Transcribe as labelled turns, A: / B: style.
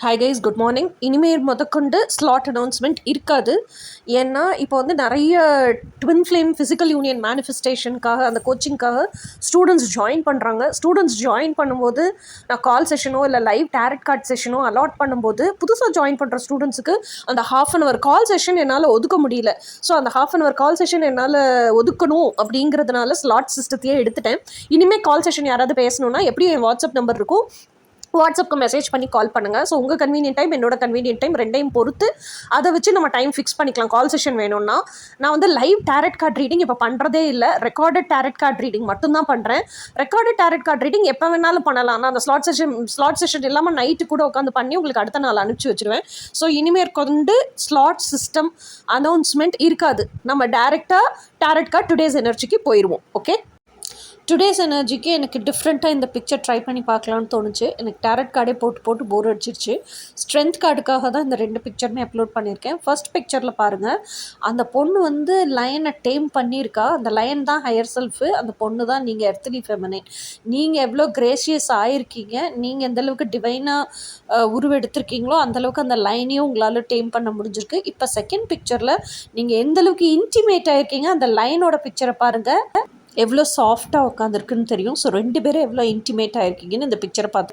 A: Hi guys, good morning. இனிமேல் முதற்கொண்டு slot announcement இருக்காது. ஏன்னா இப்போ வந்து நிறைய ட்வின் ஃப்ளேம் ஃபிசிக்கல் யூனியன் மேனிஃபெஸ்டேஷனுக்காக அந்த கோச்சிங்காக ஸ்டூடெண்ட்ஸ் ஜாயின் பண்ணுறாங்க. ஸ்டூடெண்ட்ஸ் ஜாயின் பண்ணும்போது நான் கால் செஷனோ இல்லை லைவ் டேரட் கார்ட் செஷனோ அலாட் பண்ணும்போது புதுசாக ஜாயின் பண்ணுற ஸ்டூடெண்ட்ஸுக்கு அந்த ½ கால் செஷன் என்னால் ஒதுக்க முடியல. ஸோ அந்த ½ கால் செஷன் என்னால் ஒதுக்கணும் அப்படிங்கிறதுனால ஸ்லாட் சிஸ்டத்தையே எடுத்துட்டேன். இனிமேல் கால் செஷன் யாராவது பேசணுன்னா எப்படியும் என் வாட்ஸ்அப் நம்பர் இருக்கும், வாட்ஸ்அப்க்கு மெசேஜ் பண்ணி கால் பண்ணுங்கள். ஸோ உங்கள் கன்வீனியன்ட் டைம், என்னோட கன்வீனியன்ட் டைம் ரெண்டையும் பொறுத்து அதை வச்சு நம்ம டைம் ஃபிக்ஸ் பண்ணிக்கலாம். கால் செஷன் வேணும்னா நான் வந்து லைவ் டேரட் கார்ட் ரீடிங் இப்போ பண்ணுறதே இல்லை. ரெக்கார்டட் டேரட் கார்ட் ரீடிங் மட்டும்தான் பண்ணுறேன். ரெக்கார்டட் டேரட் கார்ட் ரீடிங் எப்போ வேணாலும் பண்ணலாம். நான் அந்த ஸ்லாட் செஷன் இல்லாமல் நைட்டு கூட உட்காந்து பண்ணி உங்களுக்கு அடுத்த நாள் அனுப்பிச்சி வச்சுருவேன். ஸோ இனிமேல் கொண்டு ஸ்லாட் சிஸ்டம் அனௌன்ஸ்மெண்ட் இருக்காது. நம்ம டேரெக்டாக டேரட் கார்ட் டுடேஸ் எனர்ஜிக்கு போயிடுவோம். ஓகே, டுடேஸ் எனர்ஜிக்கு எனக்கு டிஃப்ரெண்ட்டாக இந்த பிக்சர் ட்ரை பண்ணி பார்க்கலான்னு தோணுச்சு. எனக்கு டேரட் கார்டே போட்டு போர் அடிச்சிருச்சு. ஸ்ட்ரென்த் கார்டுக்காக தான் இந்த 2 பிக்சருமே அப்லோட் பண்ணியிருக்கேன். ஃபர்ஸ்ட் பிக்சரில் பாருங்கள், அந்த பொண்ணு வந்து லைனை டேம் பண்ணியிருக்கா. அந்த லைன் தான் ஹையர் செல்ஃபு, அந்த பொண்ணு தான் நீங்கள் எர்த்லி ஃபெமினைன். நீங்கள் எவ்வளோ கிரேஷியஸ் ஆகிருக்கீங்க, நீங்கள் எந்தளவுக்கு டிவைனாக உருவெடுத்திருக்கீங்களோ அந்தளவுக்கு அந்த லைனையும் உங்களால் டேம் பண்ண முடிஞ்சிருக்கு. இப்போ செகண்ட் பிக்சரில் நீங்கள் எந்தளவுக்கு இன்டிமேட் ஆகிருக்கீங்க, அந்த லைனோட பிக்சரை பாருங்கள், எவ்வளோ சாஃப்டாக உட்காந்துருக்குன்னு தெரியும். ஸோ 2 பேரும் எவ்வளோ இன்டிமேட் ஆகிருக்கீங்கன்னு இந்த பிக்சரை பார்த்து